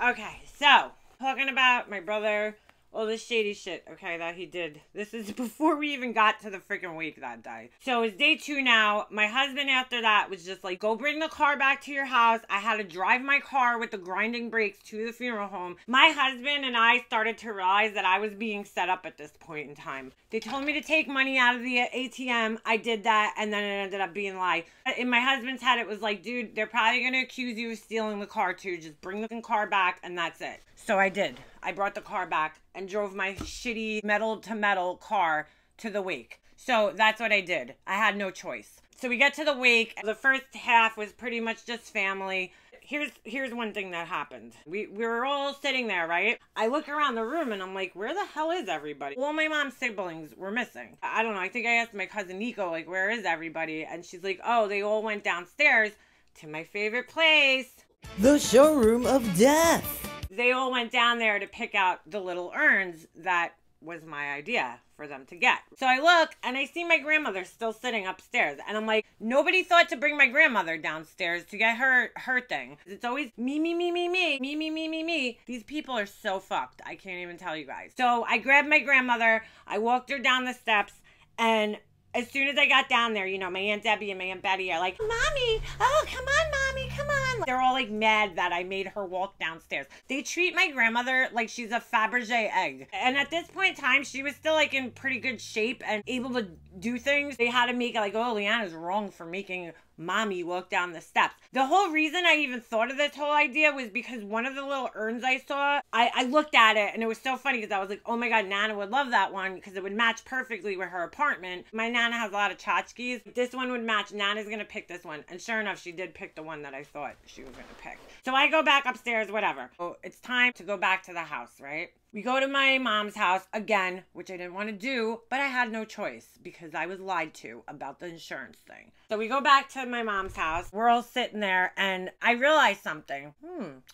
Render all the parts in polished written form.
Okay, so talking about my brother, all this shady shit, okay, that he did. This is before we even got to the freaking wake that day. So it's day 2 now. My husband after that was just like, go bring the car back to your house. I had to drive my car with the grinding brakes to the funeral home. My husband and I started to realize that I was being set up at this point in time. They told me to take money out of the ATM. I did that, and then it ended up being a lie. In my husband's head, it was like, dude, they're probably going to accuse you of stealing the car too. Just bring the car back, and that's it. So I did. I brought the car back and drove my shitty metal-to-metal car to the wake. So that's what I did. I had no choice. So we get to the wake. The first half was pretty much just family. Here's one thing that happened. We were all sitting there, right? I look around the room and I'm like, where the hell is everybody? All my mom's siblings were missing. I don't know. I think I asked my cousin Nico, like, where is everybody? And she's like, oh, they all went downstairs to my favorite place. The Showroom of Death. They all went down there to pick out the little urns that was my idea for them to get. So I look and I see my grandmother still sitting upstairs, and I'm like, nobody thought to bring my grandmother downstairs to get her thing. It's always me, me, me, me, me, me, me, me, me, me. These people are so fucked. I can't even tell you guys. So I grabbed my grandmother, I walked her down the steps, and as soon as I got down there, you know, my Aunt Debbie and my Aunt Betty are like, Mommy, oh, come on, Mommy, come on. They're all like mad that I made her walk downstairs. They treat my grandmother like she's a Fabergé egg. And at this point in time, she was still like in pretty good shape and able to do things. They had to make it like, oh, Leanna's wrong for making Mommy walk down the steps. The whole reason I even thought of this whole idea was because one of the little urns I saw, I looked at it and it was so funny because I was like, oh my God, Nana would love that one because it would match perfectly with her apartment. My Nana has a lot of tchotchkes. This one would match. Nana's going to pick this one. And sure enough, she did pick the one that I thought she was going to pick. So I go back upstairs, whatever. So it's time to go back to the house, right? We go to my mom's house again, which I didn't want to do, but I had no choice because I was lied to about the insurance thing. So we go back to my mom's house. We're all sitting there and I realized something.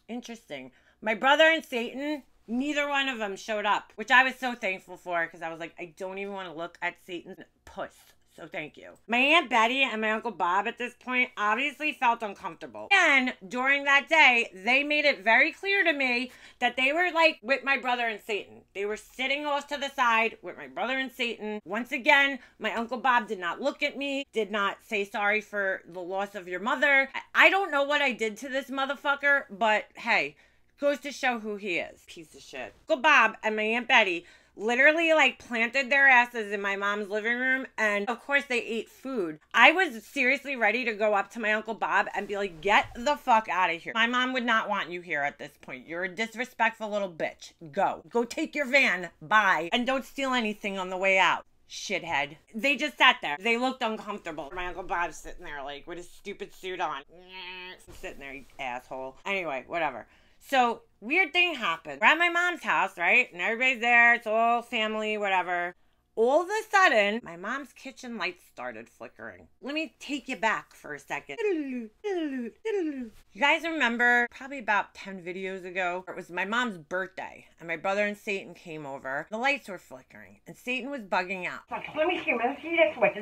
Interesting. My brother and Satan, neither one of them showed up, which I was so thankful for because I was like, I don't even want to look at Satan's puss. So thank you. My Aunt Betty and my Uncle Bob at this point obviously felt uncomfortable. And during that day, they made it very clear to me that they were like with my brother and Satan. They were sitting off to the side with my brother and Satan. Once again, my Uncle Bob did not look at me, did not say sorry for the loss of your mother. I don't know what I did to this motherfucker, but hey, goes to show who he is. Piece of shit. Uncle Bob and my Aunt Betty literally like planted their asses in my mom's living room, and of course they ate food. I was seriously ready to go up to my Uncle Bob and be like, get the fuck out of here. My mom would not want you here at this point. You're a disrespectful little bitch. Go take your van, bye, and don't steal anything on the way out, shithead. They just sat there. They looked uncomfortable. My Uncle Bob's sitting there like with his stupid suit on. Sitting there, you asshole. Anyway, whatever. So, weird thing happened. We're at my mom's house, right? And everybody's there. It's all family, whatever. All of a sudden, my mom's kitchen lights started flickering. Let me take you back for a second. You guys remember probably about 10 videos ago, it was my mom's birthday, and my brother and Satan came over. The lights were flickering, and Satan was bugging out. Let me see this switch.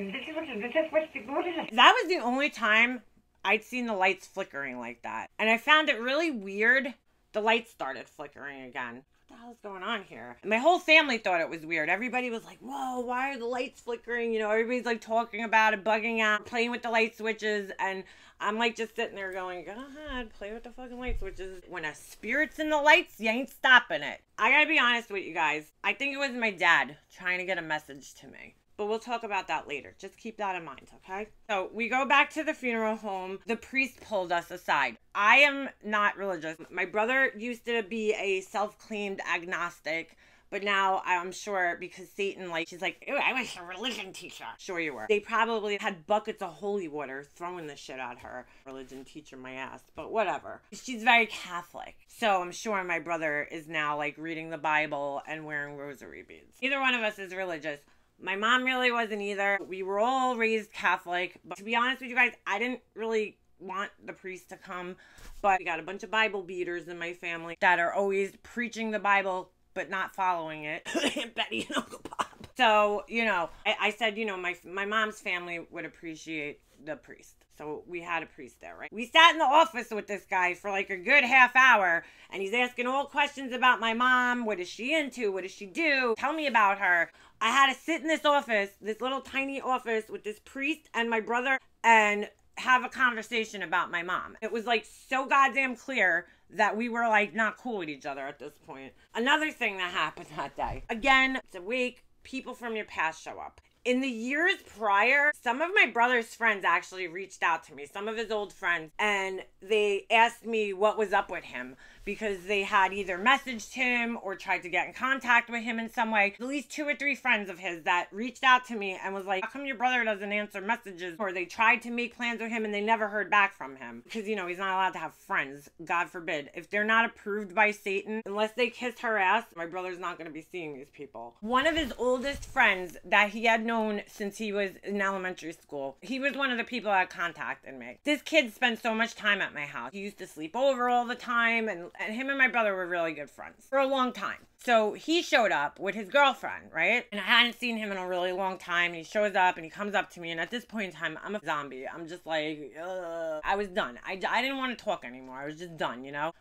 What is it? That was the only time I'd seen the lights flickering like that. And I found it really weird. The lights started flickering again. What the hell's going on here? And my whole family thought it was weird. Everybody was like, whoa, why are the lights flickering? You know, everybody's like talking about it, bugging out, playing with the light switches. And I'm like just sitting there going, go ahead, play with the fucking light switches. When a spirit's in the lights, you ain't stopping it. I gotta be honest with you guys. I think it was my dad trying to get a message to me. But we'll talk about that later. Just keep that in mind, okay? So we go back to the funeral home. The priest pulled us aside. I am not religious. My brother used to be a self-claimed agnostic, but now I'm sure because Satan, like, she's like, ew, I was a religion teacher. Sure you were. They probably had buckets of holy water throwing the shit at her. Religion teacher, my ass. But whatever. She's very Catholic. So I'm sure my brother is now, like, reading the Bible and wearing rosary beads. Neither one of us is religious. My mom really wasn't either. We were all raised Catholic. But to be honest with you guys, I didn't really want the priest to come. But we got a bunch of Bible beaters in my family that are always preaching the Bible but not following it. Aunt Betty and Uncle Bob. So, you know, I said, you know, my mom's family would appreciate the priest. So we had a priest there, right? We sat in the office with this guy for like a good half hour, and he's asking all questions about my mom. What is she into? What does she do? Tell me about her. I had to sit in this office, this little tiny office with this priest and my brother, and have a conversation about my mom. It was like so goddamn clear that we were like not cool with each other at this point. Another thing that happened that day. Again, it's a week. People from your past show up. In the years prior, some of my brother's friends actually reached out to me, some of his old friends, and they asked me what was up with him because they had either messaged him or tried to get in contact with him in some way. At least 2 or 3 friends of his that reached out to me and was like, how come your brother doesn't answer messages? Or they tried to make plans with him and they never heard back from him. Because, you know, he's not allowed to have friends. God forbid. If they're not approved by Satan, unless they kiss her ass, my brother's not going to be seeing these people. One of his oldest friends that he had known since he was in elementary school, he was one of the people that contacted me. This kid spent so much time at my house. He used to sleep over all the time, and him and my brother were really good friends for a long time. So he showed up with his girlfriend, right? And I hadn't seen him in a really long time. And he shows up and he comes up to me. And at this point in time, I'm a zombie. I'm just like, ugh. I was done. I didn't want to talk anymore. I was just done, you know?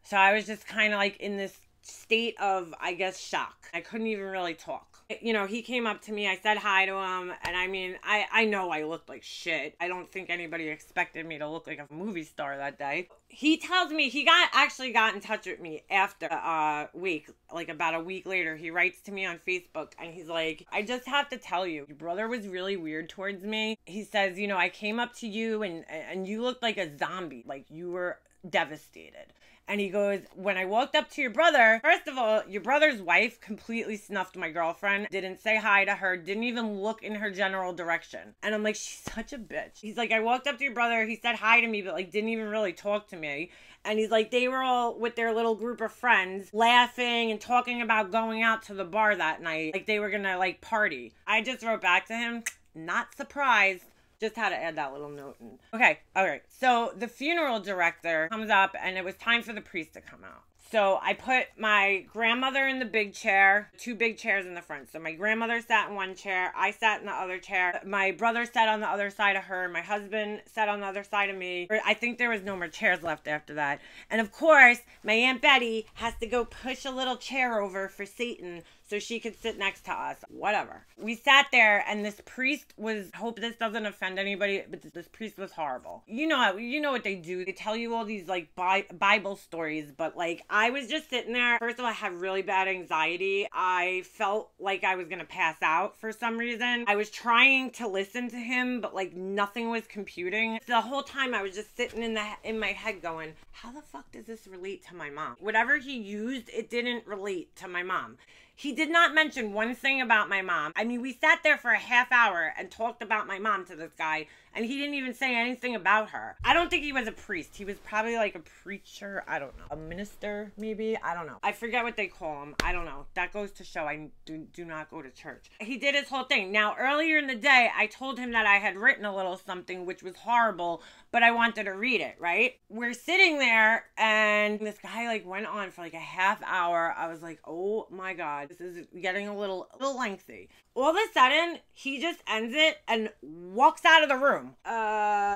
So I was just kind of like in this state of, I guess, shock. I couldn't even really talk. You know, he came up to me, I said hi to him, and I mean, I know I looked like shit. I don't think anybody expected me to look like a movie star that day. He tells me, he actually got in touch with me after a week, like about a week later. He writes to me on Facebook, and he's like, I just have to tell you, your brother was really weird towards me. He says, you know, I came up to you, and you looked like a zombie, like you were devastated. And he goes, when I walked up to your brother, first of all, your brother's wife completely snuffed my girlfriend, didn't say hi to her, didn't even look in her general direction. And I'm like, she's such a bitch. He's like, I walked up to your brother, he said hi to me, but like didn't even really talk to me. And he's like, they were all with their little group of friends laughing and talking about going out to the bar that night. Like they were gonna like party. I just wrote back to him, not surprised. Just had to add that little note in. Okay, all right. So the funeral director comes up and it was time for the priest to come out. So I put my grandmother in the big chair, 2 big chairs in the front. So my grandmother sat in one chair, I sat in the other chair, my brother sat on the other side of her, my husband sat on the other side of me. I think there was no more chairs left after that. And of course, my Aunt Betty has to go push a little chair over for Satan so she could sit next to us. Whatever. We sat there and this priest was, hope this doesn't offend anybody, but this priest was horrible. You know what they do. They tell you all these like Bible stories, but like I was just sitting there. First of all, I had really bad anxiety. I felt like I was gonna pass out for some reason. I was trying to listen to him, but like nothing was computing. The whole time I was just sitting in my head going, how the fuck does this relate to my mom? Whatever he used, it didn't relate to my mom. He did not mention one thing about my mom. I mean, we sat there for a half hour and talked about my mom to this guy, and he didn't even say anything about her. I don't think he was a priest. He was probably like a preacher. I don't know. A minister, maybe? I don't know. I forget what they call him. I don't know. That goes to show I do not go to church. He did his whole thing. Now, earlier in the day, I told him that I had written a little something, which was horrible, but I wanted to read it, right? We're sitting there, and this guy like went on for like a half hour. I was like, oh my God, this is getting a little lengthy. All of a sudden, he just ends it and walks out of the room.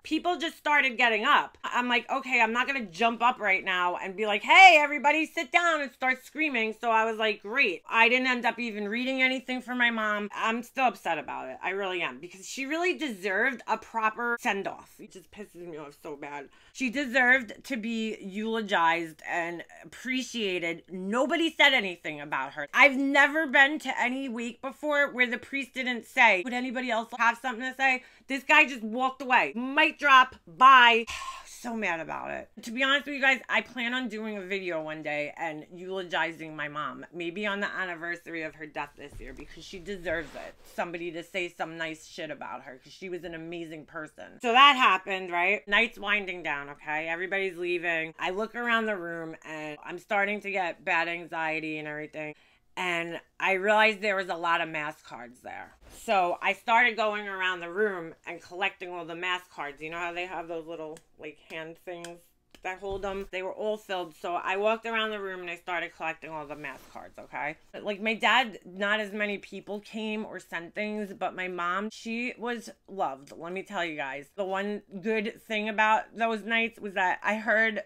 People just started getting up. I'm like, okay, I'm not gonna jump up right now and be like, hey, everybody sit down and start screaming. So I was like, great. I didn't end up even reading anything for my mom. I'm still upset about it. I really am, because she really deserved a proper send-off. It just pisses me off so bad. She deserved to be eulogized and appreciated. Nobody said anything about her. I've never been to any wake before where the priest didn't say, would anybody else have something to say? This guy just walked away. Mic drop. Bye. So mad about it. To be honest with you guys, I plan on doing a video one day and eulogizing my mom. Maybe on the anniversary of her death this year, because she deserves it. Somebody to say some nice shit about her, because she was an amazing person. So that happened, right? Night's winding down, okay? Everybody's leaving. I look around the room and I'm starting to get bad anxiety and everything. And I realized there was a lot of mass cards there. So I started going around the room and collecting all the mass cards. You know how they have those little like hand things I hold them. They were all filled. So I walked around the room and I started collecting all the mask cards, okay? Like my dad, not as many people came or sent things, but my mom, she was loved. Let me tell you guys. The one good thing about those nights was that I heard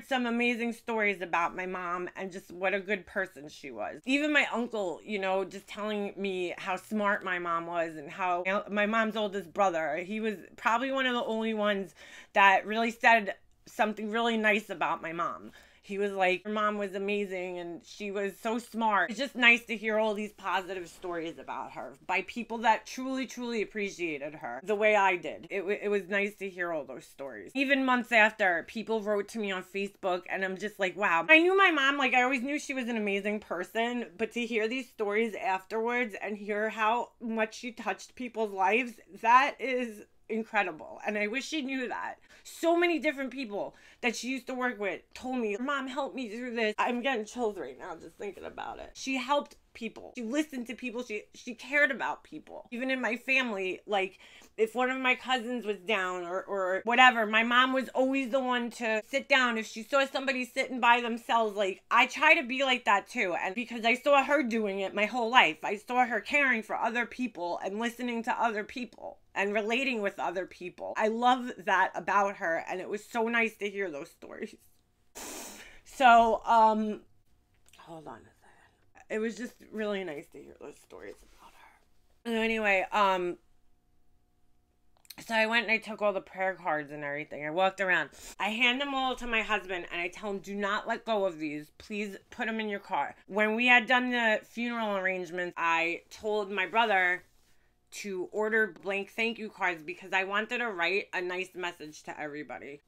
some amazing stories about my mom and just what a good person she was. Even my uncle, you know, just telling me how smart my mom was and how, you know, my mom's oldest brother, he was probably one of the only ones that really said something really nice about my mom. He was like, her mom was amazing and she was so smart. It's just nice to hear all these positive stories about her by people that truly, truly appreciated her the way I did. It was nice to hear all those stories. Even months after, people wrote to me on Facebook and I'm just like, wow. I knew my mom, like I always knew she was an amazing person, but to hear these stories afterwards and hear how much she touched people's lives, that is incredible. And I wish she knew that. So many different people that she used to work with told me, Mom helped me through this. I'm getting chills right now just thinking about it. She helped people. She listened to people. She cared about people. Even in my family, like if one of my cousins was down or whatever, my mom was always the one to sit down. If she saw somebody sitting by themselves, like I try to be like that too. And because I saw her doing it my whole life, I saw her caring for other people and listening to other people and relating with other people. I love that about her, and it was so nice to hear those stories. So, hold on a second. It was just really nice to hear those stories about her. And anyway, so I went and I took all the prayer cards and everything. I walked around. I hand them all to my husband and I tell him, do not let go of these. Please put them in your car. When we had done the funeral arrangements, I told my brother to order blank thank you cards because I wanted to write a nice message to everybody.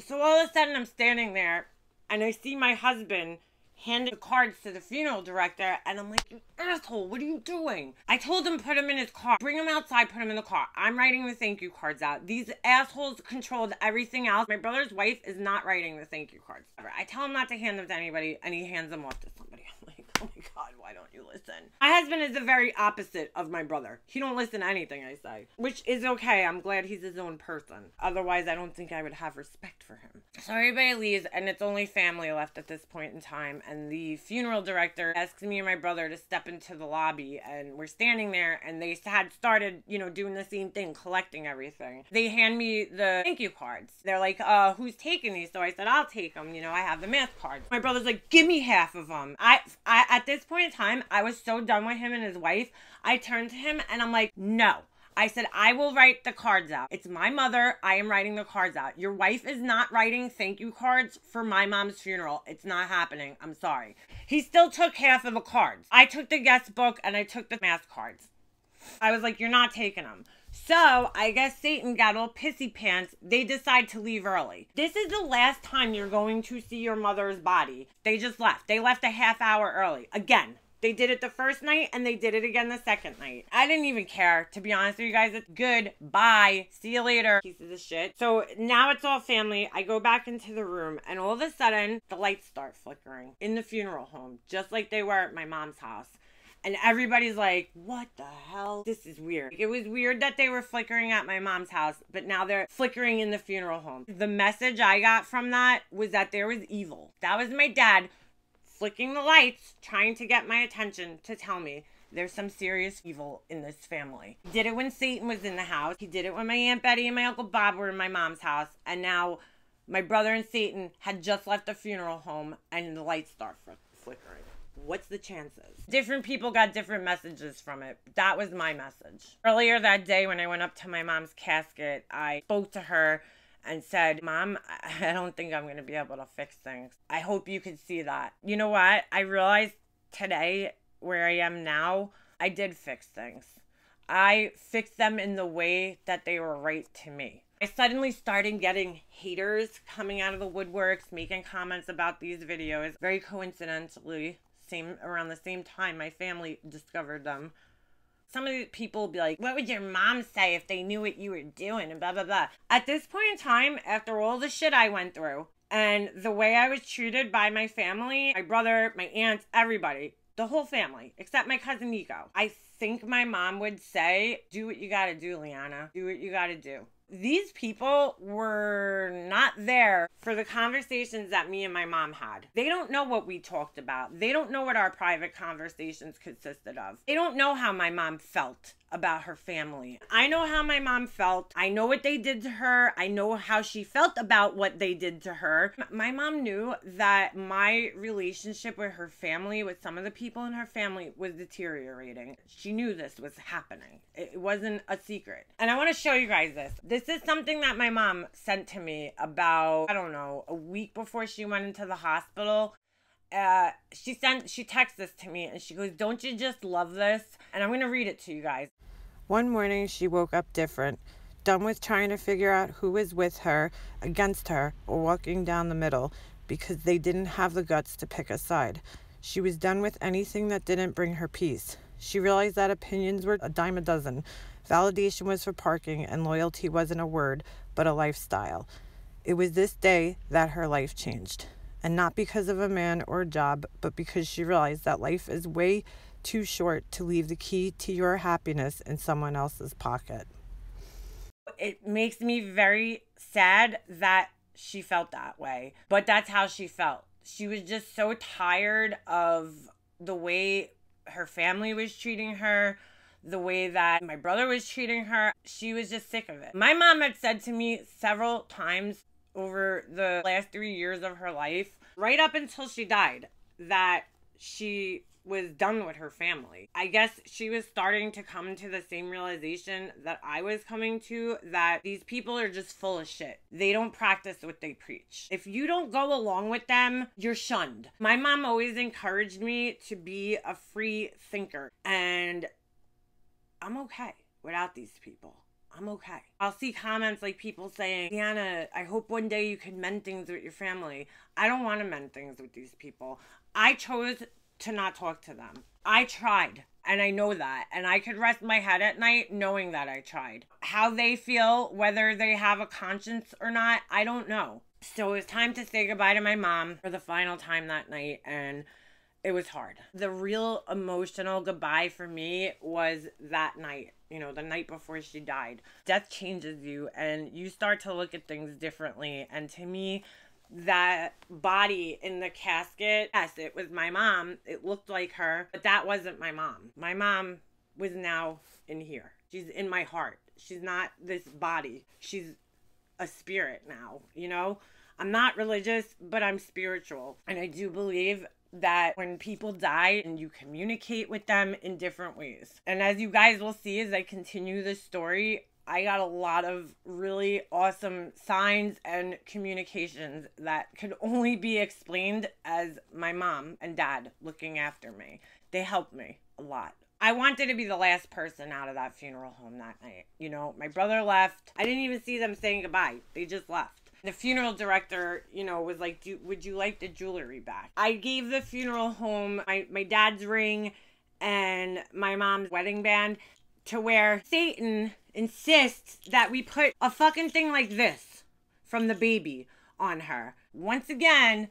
So all of a sudden I'm standing there and I see my husband handed the cards to the funeral director and I'm like, you asshole, what are you doing? I told him put him in his car. Bring him outside, put him in the car. I'm writing the thank you cards out. These assholes controlled everything else. My brother's wife is not writing the thank you cards ever. I tell him not to hand them to anybody and he hands them off to somebody. I'm like, oh my God, why don't you listen? My husband is the very opposite of my brother. He don't listen to anything I say, which is okay. I'm glad he's his own person. Otherwise, I don't think I would have respect for him. So everybody leaves and it's only family left at this point in time. And the funeral director asks me and my brother to step into the lobby and we're standing there and they had started, you know, doing the same thing, collecting everything. They hand me the thank you cards. They're like, who's taking these? So I said, I'll take them. You know, I have the math cards. My brother's like, give me half of them. I at this point in time, I was so done with him and his wife. I turned to him and I'm like, no. I said, I will write the cards out. It's my mother. I am writing the cards out. Your wife is not writing thank you cards for my mom's funeral. It's not happening. I'm sorry. He still took half of the cards. I took the guest book and I took the math cards. I was like, you're not taking them. So I guess Satan got all pissy pants. They decide to leave early. This is the last time you're going to see your mother's body. They just left. They left a half hour early. Again. They did it the first night and they did it again the second night. I didn't even care, to be honest with you guys. It's good. Bye. See you later, pieces of shit. So now it's all family. I go back into the room and all of a sudden the lights start flickering in the funeral home, just like they were at my mom's house. And everybody's like, what the hell? This is weird. It was weird that they were flickering at my mom's house, but now they're flickering in the funeral home. The message I got from that was that there was evil. That was my dad flicking the lights, trying to get my attention to tell me there's some serious evil in this family. He did it when Satan was in the house. He did it when my Aunt Betty and my Uncle Bob were in my mom's house. And now my brother and Satan had just left the funeral home and the lights start flickering. What's the chances? Different people got different messages from it. That was my message. Earlier that day when I went up to my mom's casket, I spoke to her and said, Mom, I don't think I'm going to be able to fix things. I hope you could see that. You know what? I realized today where I am now, I did fix things. I fixed them in the way that they were right to me. I suddenly started getting haters coming out of the woodworks, making comments about these videos. Very coincidentally, around the same time my family discovered them. Some of the people would be like, what would your mom say if they knew what you were doing and blah, blah, blah. At this point in time, after all the shit I went through and the way I was treated by my family, my brother, my aunts, everybody, the whole family, except my cousin Nico, I think my mom would say, do what you gotta do, Liana. Do what you gotta do. These people were not there for the conversations that me and my mom had. They don't know what we talked about. They don't know what our private conversations consisted of. They don't know how my mom felt about her family. I know how my mom felt. I know what they did to her. I know how she felt about what they did to her. My mom knew that my relationship with her family, with some of the people in her family, was deteriorating. She knew this was happening. It wasn't a secret. And I want to show you guys this. This is something that my mom sent to me about, I don't know, a week before she went into the hospital. She texted this to me and she goes, "Don't you just love this?" And I'm going to read it to you guys. One morning she woke up different, done with trying to figure out who was with her, against her, or walking down the middle, because they didn't have the guts to pick a side. She was done with anything that didn't bring her peace. She realized that opinions were a dime a dozen. Validation was for parking, and loyalty wasn't a word, but a lifestyle. It was this day that her life changed. And not because of a man or a job, but because she realized that life is way too short to leave the key to your happiness in someone else's pocket. It makes me very sad that she felt that way, but that's how she felt. She was just so tired of the way her family was treating her, the way that my brother was treating her. She was just sick of it. My mom had said to me several times over the last 3 years of her life, right up until she died, that she was done with her family. I guess she was starting to come to the same realization that I was coming to, that these people are just full of shit. They don't practice what they preach. If you don't go along with them, you're shunned. My mom always encouraged me to be a free thinker, and I'm okay without these people. I'm okay. I'll see comments like people saying, "Deanna, I hope one day you can mend things with your family." I don't want to mend things with these people. I chose to not talk to them. I tried, and I know that, and I could rest my head at night knowing that I tried. How they feel, whether they have a conscience or not, I don't know. So it was time to say goodbye to my mom for the final time that night, and it was hard. The real emotional goodbye for me was that night, the night before she died. Death changes you, and you start to look at things differently. And to me, that body in the casket, yes, it was my mom. It looked like her, but that wasn't my mom. My mom was now in here. She's in my heart. She's not this body. She's a spirit now, I'm not religious, but I'm spiritual. And I do believe that when people die, and you communicate with them in different ways. And as you guys will see as I continue this story, I got a lot of really awesome signs and communications that could only be explained as my mom and dad looking after me. They helped me a lot. I wanted to be the last person out of that funeral home that night. My brother left. I didn't even see them saying goodbye. They just left. The funeral director, was like, "Would you like the jewelry back?" I gave the funeral home my dad's ring and my mom's wedding band, to where Satan insists that we put a fucking thing like this from the baby on her. Once again,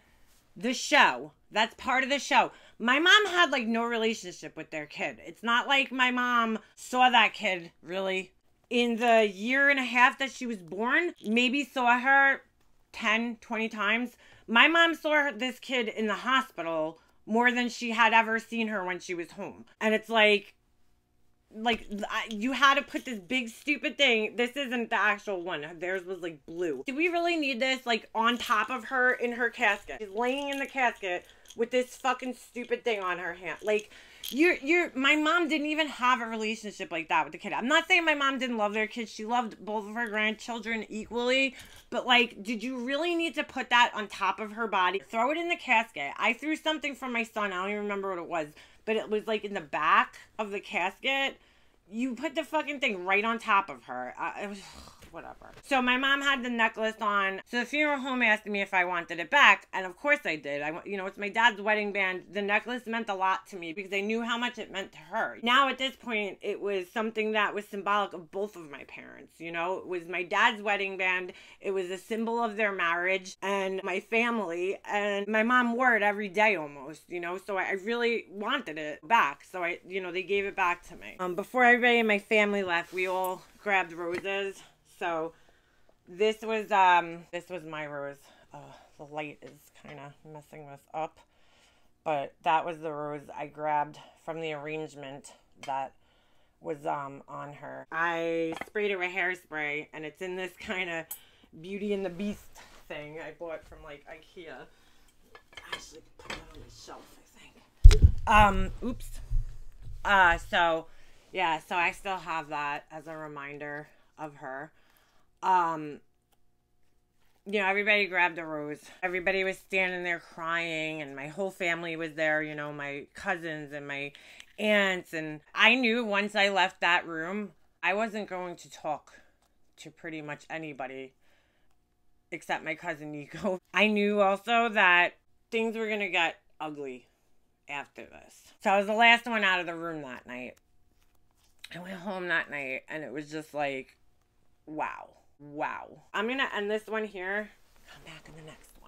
the show. That's part of the show. My mom had no relationship with their kid. It's not like my mom saw that kid really. In the year and a half that she was born, maybe saw her 10, 20 times. My mom saw this kid in the hospital more than she had ever seen her when she was home. And it's like you had to put this big stupid thing. This isn't the actual one. Theirs was blue. Do we really need this on top of her in her casket? She's laying in the casket with this fucking stupid thing on her hand. My mom didn't even have a relationship like that with the kid. I'm not saying my mom didn't love their kids. She loved both of her grandchildren equally. But did you really need to put that on top of her body? Throw it in the casket. I threw something from my son. I don't even remember what it was. But it was in the back of the casket. You put the fucking thing right on top of her. It was whatever. So my mom had the necklace on. So the funeral home asked me if I wanted it back. And of course I did. It's my dad's wedding band. The necklace meant a lot to me because I knew how much it meant to her. Now at this point, it was something that was symbolic of both of my parents. It was my dad's wedding band. It was a symbol of their marriage and my family. And my mom wore it every day almost, so I really wanted it back. So they gave it back to me. Before everybody in my family left, we all grabbed roses. So This was my rose. The light is kind of messing this up. But that was the rose I grabbed from the arrangement that was on her. I sprayed it with hairspray, and it's in this kind of Beauty and the Beast thing I bought from like IKEA. I actually put that on the shelf, I think. Oops. So yeah, so I still have that as a reminder of her. You know, everybody grabbed a rose. Everybody was standing there crying, and my whole family was there, you know, my cousins and my aunts. And I knew once I left that room, I wasn't going to talk to pretty much anybody except my cousin Nico. I knew also that things were going to get ugly after this. So I was the last one out of the room that night. I went home that night, and it was just like, wow. Wow. I'm going to end this one here. Come back in the next one.